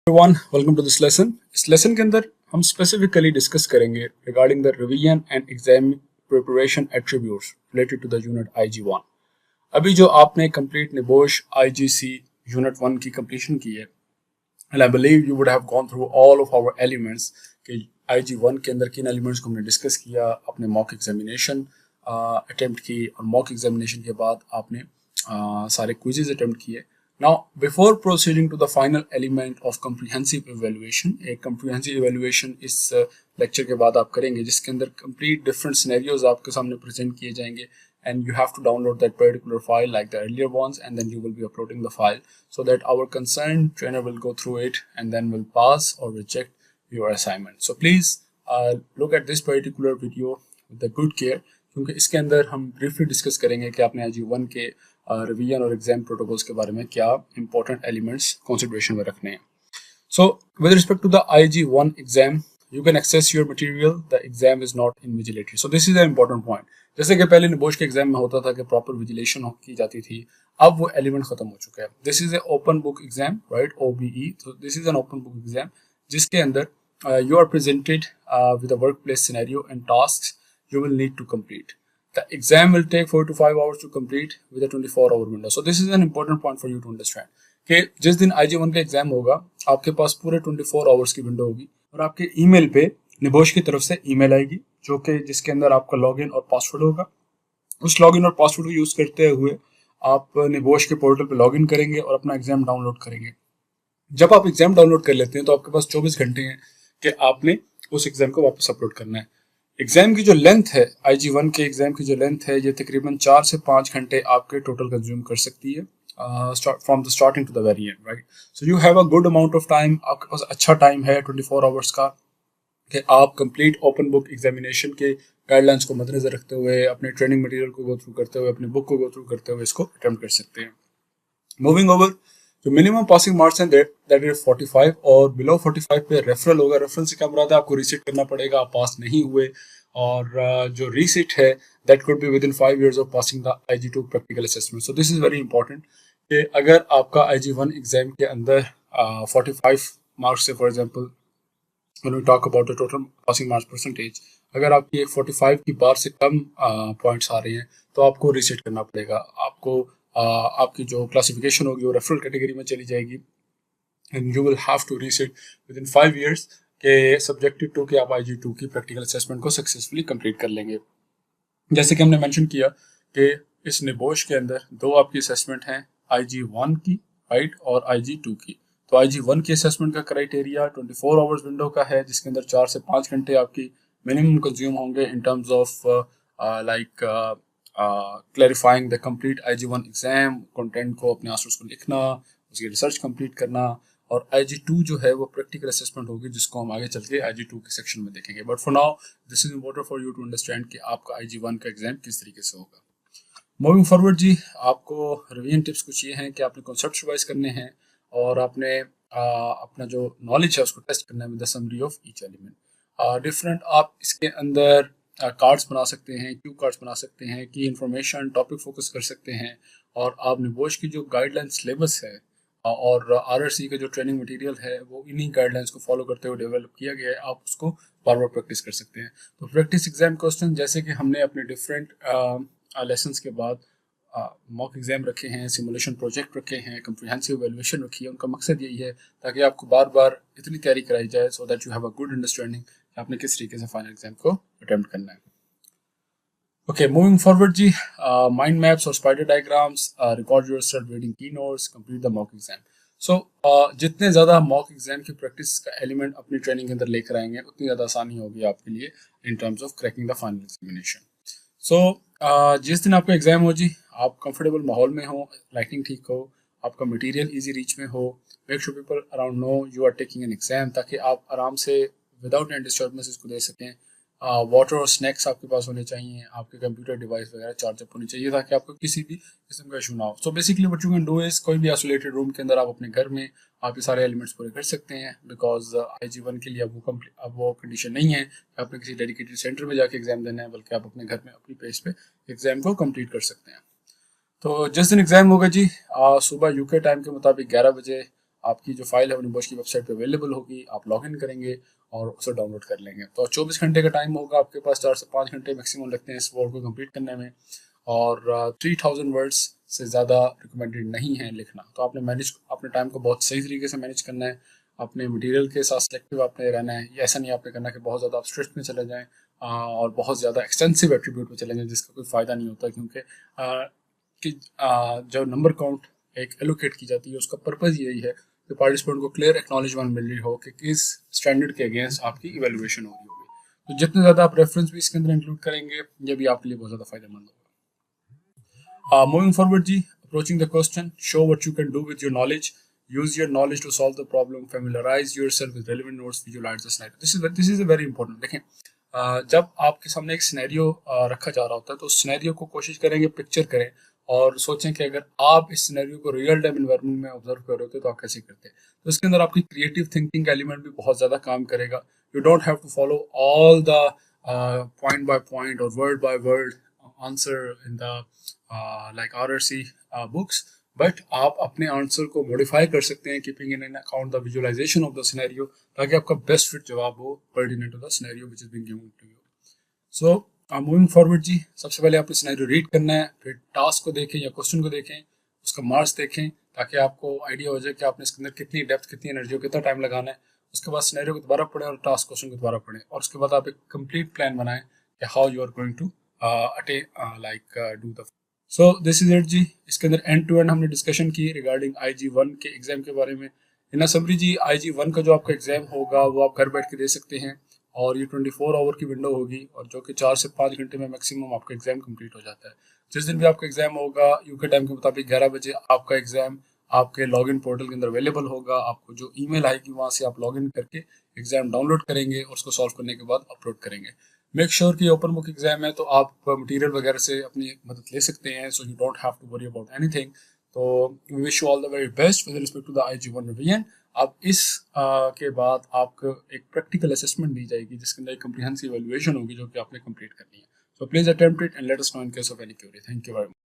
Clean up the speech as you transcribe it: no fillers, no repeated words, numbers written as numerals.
Everyone welcome to this lesson. इस lesson के अंदर हम स्पेसिफिकली डिस्कस करेंगे regarding the revision and exam preparation attributes related to the unit IG1। अभी जो आपने कंप्लीट निबोश IGC यूनिट 1 की कंप्लीशन की है, and I believe you would have gone through all of our elements कि IG1 के अंदर किन एलिमेंट्स को हमने डिस्कस किया। आपने मॉक एग्जामिनेशन अटेम्प्ट की और मॉक एग्जामिनेशन के बाद आपने सारे क्विजेज अटेम्प्ट किए। Now, before proceeding to the final element of comprehensive evaluation, एक comprehensive evaluation इस lecture के बाद आप करेंगे, जिसके अंदर complete different scenarios आपके सामने present किए जाएंगे, and you have to download that particular file like the earlier ones, and then you will be uploading the file so that our concerned trainer will go through it and then will pass or reject your assignment. So please look at this particular video with a good care, क्योंकि इसके अंदर हम briefly discuss करेंगे कि आपने IG1 के revision और exam protocols के बारे में क्या इंपॉर्टेंट एलिमेंट्स कंसिडरेशन में रखने हैं। So with respect to the IG1 exam, you can access your material, the exam is not invigilatory. So this is a important point. जैसे कि पहले निबोश के एग्जाम में होता था कि प्रॉपर विजिलेशन की जाती थी, अब वो एलिमेंट खत्म हो चुका है। This is a open book exam, right, OBE। तो this is an open book exam जिसके अंदर you are presented with a workplace scenario and tasks you will need to complete. The exam will take 4 to 5 hours to complete with a 24-hour window. So this is an important point for you to understand कि जिस दिन IG1 का exam होगा, आपके पास पूरे 24 hours की window होगी और आपके ईमेल पे निबोश की तरफ से ईमेल आएगी, जो कि जिसके अंदर आपका लॉगिन और पासवर्ड होगा। उस लॉगिन और पासवर्ड को यूज करते हुए आप निबोश के पोर्टल पे लॉगिन करेंगे और अपना एग्जाम डाउनलोड करेंगे। जब आप एग्जाम डाउनलोड कर लेते हैं तो आपके पास 24 घंटे हैं कि आपने उस एग्जाम को वापस अपलोड करना है। एग्जाम की जो लेंथ है, IG1 के एग्जाम की जो लेंथ है, ये तकरीबन 4 से 5 घंटे आपके टोटल कंज्यूम कर सकती है from the starting to the very end, right. So you have a good amount of time. आपके पास अच्छा टाइम है 24 आवर्स का कि आप कंप्लीट ओपन बुक एग्जामिनेशन के गाइडलाइंस को मद्देनजर रखते हुए, अपने ट्रेनिंग मटेरियल को गो थ्रू करते हुए, अपनी बुक को गो थ्रू करते हुए इसको अटेम्प्ट कर सकते हैं। मूविंग ओवर, जो मिनिमम पासिंग मार्क्स हैं दैट इज 45 और बिलो 45 पे रेफरल होगा। रेफरल से क्या मुराद है, आपको रीसीट करना पड़ेगा, आप पास नहीं हुए। और जो रीसीट है that could be with in 5 years of passing the IG2 practical assessment. So this is very important कि अगर आपका IG1 एग्जाम के अंदर 45 मार्क्स से, for example when we talk about the total passing marks percentage, अगर आपकी एक 45 की बार से कम पॉइंट्स आ रहे हैं तो आपको रीसेट करना पड़ेगा। आपको आपकी जो क्लासिफिकेशन होगी वो रेफरल कैटेगरी में चली जाएगी and you will have to reset within 5 years के सब्जेक्टिव टू कि आप IG2 की प्रैक्टिकल असेसमेंट को सक्सेसफुली कंप्लीट कर लेंगे। जैसे कि हमने मेंशन किया कि इस निबोश के अंदर 2 आपकी असेसमेंट हैं, IG1 की, राइट, और IG2 की। तो IG1 की असेसमेंट का क्राइटेरिया 24 आवर्स विंडो का है, जिसके अंदर 4 से 5 घंटे आपकी मिनिमम कंज्यूम होंगे इन terms of like clarifying the complete IG1 exam, content को, अपने आंसर्स को लिखना, उसकी रिसर्च कंप्लीट करना। और IG2 जो है वो प्रैक्टिकल असेसमेंट होगी, जिसको हम आगे चल के IG2 के सेक्शन में देखेंगे। But for now this is important for you to understand कि आपका IG1 का एग्जाम किस तरीके से होगा। मूविंग फॉरवर्ड जी, आपको रिवीजन टिप्स कुछ ये हैं कि आपने कॉन्सेप्ट रिवाइज करने हैं और आपने अपना जो नॉलेज है उसको टेस्ट करना है with the summary of each element. Different आप इसके अंदर कार्ड्स बना सकते हैं, क्यू कार्ड्स बना सकते हैं, की इन्फॉर्मेशन, टॉपिक फोकस कर सकते हैं। और आप निबोश की जो गाइडलाइन सिलेबस है और RRC का जो ट्रेनिंग मटेरियल है वो इन्हीं गाइडलाइंस को फॉलो करते हुए डेवलप किया गया है। आप उसको बार बार प्रैक्टिस कर सकते हैं। तो प्रैक्टिस एग्जाम क्वेश्चन, जैसे कि हमने अपने डिफरेंट लेसन्स के बाद मॉक एग्जाम रखे हैं, सिमुलेशन प्रोजेक्ट रखे हैं, कंप्रिहेंसिव एवैल्यूएशन रखी है, उनका मकसद यही है ताकि आपको बार बार इतनी तैयारी कराई जाए so that you have a good understanding कि आपने किस तरीके से फाइनल एग्जाम को अटेम्प्ट करना है। ओके, मूविंग फॉरवर्ड जी, माइंड मैप्स और spider diagrams, record yourself reading की notes, complete the mock exam. So जितने ज़्यादा मॉक एग्जाम की प्रैक्टिस का एलिमेंट अपनी ट्रेनिंग के अंदर लेकर आएंगे, उतनी ज़्यादा आसानी होगी आपके लिए in terms of cracking the final examination. So जिस दिन आपका एग्जाम हो जी, आप कंफर्टेबल माहौल में हो, लाइटिंग ठीक हो, आपका मटेरियल इजी रीच में हो, make sure people around know you are taking an exam, ताकि आप आराम से विदाउट एनी डिस्टर्बेंस इसको दे सकें। वाटर और स्नैक्स आपके पास होने चाहिए, आपके कंप्यूटर डिवाइस वगैरह चार्जअप होनी चाहिए ताकि आपको किसी भी किस्म का इशू ना हो। So basically what you can do is, कोई भी आइसोलेटेड रूम के अंदर आप अपने घर में आप ये सारे एलिमेंट्स पूरे कर सकते हैं, बिकॉज IG1 के लिए अब वो कंडीशन नहीं है कि आपने किसी डेडिकेटेड सेंटर में जाके एग्जाम देना है, बल्कि आप अपने घर में अपनी पेज पे एग्जाम को कंप्लीट कर सकते हैं। तो जिस दिन एग्जाम होगा जी, सुबह UK टाइम के मुताबिक 11 बजे आपकी जो फाइल है अपनी बोश की वेबसाइट पे अवेलेबल होगी, आप लॉग इन करेंगे और उसे डाउनलोड कर लेंगे। तो 24 घंटे का टाइम होगा आपके पास, 4 से 5 घंटे मैक्सिमम लगते हैं इस वर्ड को कंप्लीट करने में, और 3000 वर्ड्स से ज़्यादा रिकमेंडेड नहीं है लिखना। तो आपने अपने टाइम को बहुत सही तरीके से मैनेज करना है, अपने मटेरियल के साथ सिलेक्टिव आपने रहना है। ये ऐसा नहीं आपने करना कि बहुत ज़्यादा आप स्ट्रेस में चले जाएँ और बहुत ज़्यादा एक्सटेंसिव एट्रीब्यूट में चले जाएँ जिसका कोई फ़ायदा नहीं होता, क्योंकि जो नंबर काउंट एक एलोकेट की जाती है उसका पर्पज़ यही है कि पार्टिसिपेंट को क्लियर एक्नॉलेजमेंट मिल रही हो कि किस स्टैंडर्ड के अगेंस्ट आपकी इवेलुएशन हो रही होगी। तो जितने ज़्यादा आप रेफरेंस भी इसके अंदर इंक्लूड करेंगे, ये भी आपके लिए बहुत ज़्यादा फायदेमंद होगा। मूविंग फॉरवर्ड जी, approaching the question, show what you can do with your knowledge, use your knowledge to solve the problem, familiarize yourself with relevant notes, visualize the scenario. This is a very important. देखें, जब आपके सामने एक scenario रखा जा रहा होता है तो उस सिनेरियो को कोशिश करेंगे पिक्चर करें और सोचें कि अगर आप इस सिनेरियो को रियल टाइम एनवायरनमेंट में ऑब्जर्व कर रहे होते तो आप कैसे करते हैं। तो इसके अंदर आपकी क्रिएटिव थिंकिंग का एलिमेंट भी बहुत ज़्यादा काम करेगा। You don't have to follow all the point by point और word by word answer in the like RRC books, but आप अपने आंसर को मॉडिफाई कर सकते हैं keeping in account the visualisation of the scenario, ताकि आपका बेस्ट फिट जवाब हो pertinent to the scenario which is being given to you. So moving forward जी, सबसे पहले आपने सिनेरियो रीड करना है, फिर टास्क को देखें या क्वेश्चन को देखें, उसका मार्क्स देखें ताकि आपको आइडिया हो जाए कि आपने इसके अंदर कितनी डेप्थ, कितनी एनर्जी, कितना टाइम लगाना है। उसके बाद सिनेरियो को दोबारा पढ़ें और टास्क क्वेश्चन को दोबारा पढ़ें, और उसके बाद आप एक कंप्लीट प्लान बनाएं कि how you are going to do the. So this is it जी। इसके अंदर एंड टू एंड हमने डिस्कशन की रिगार्डिंग IG1 के एग्जाम के बारे में। इन समरी जी, IG1 का जो आपका एग्जाम होगा वो आप घर बैठ के दे सकते हैं, और ये 24 आवर की विंडो होगी, और जो कि 4 से 5 घंटे में मैक्सिमम आपका एग्जाम कंप्लीट हो जाता है। जिस दिन भी आपका एग्जाम होगा UK टाइम के मुताबिक 11 बजे आपका एग्जाम आपके लॉगिन पोर्टल के अंदर अवेलेबल होगा। आपको जो ईमेल आएगी वहाँ से आप लॉगिन करके एग्जाम डाउनलोड करेंगे और उसको सॉल्व करने के बाद अपलोड करेंगे। मेक श्योर कि ओपन बुक एग्जाम है तो आप मटेरियल वगैरह से अपनी मदद ले सकते हैं, so you don't have to worry about anything. तो we wish you all the very best with respect to the IG1 revision. अब इस के बाद आपको एक प्रैक्टिकल असेसमेंट दी जाएगी जिसके अंदर एक कम्प्रीहेंसिव इवैल्यूएशन होगी जो कि आपने कंप्लीट करनी है। So please attempt it and let us know in case of any query. Thank you very much.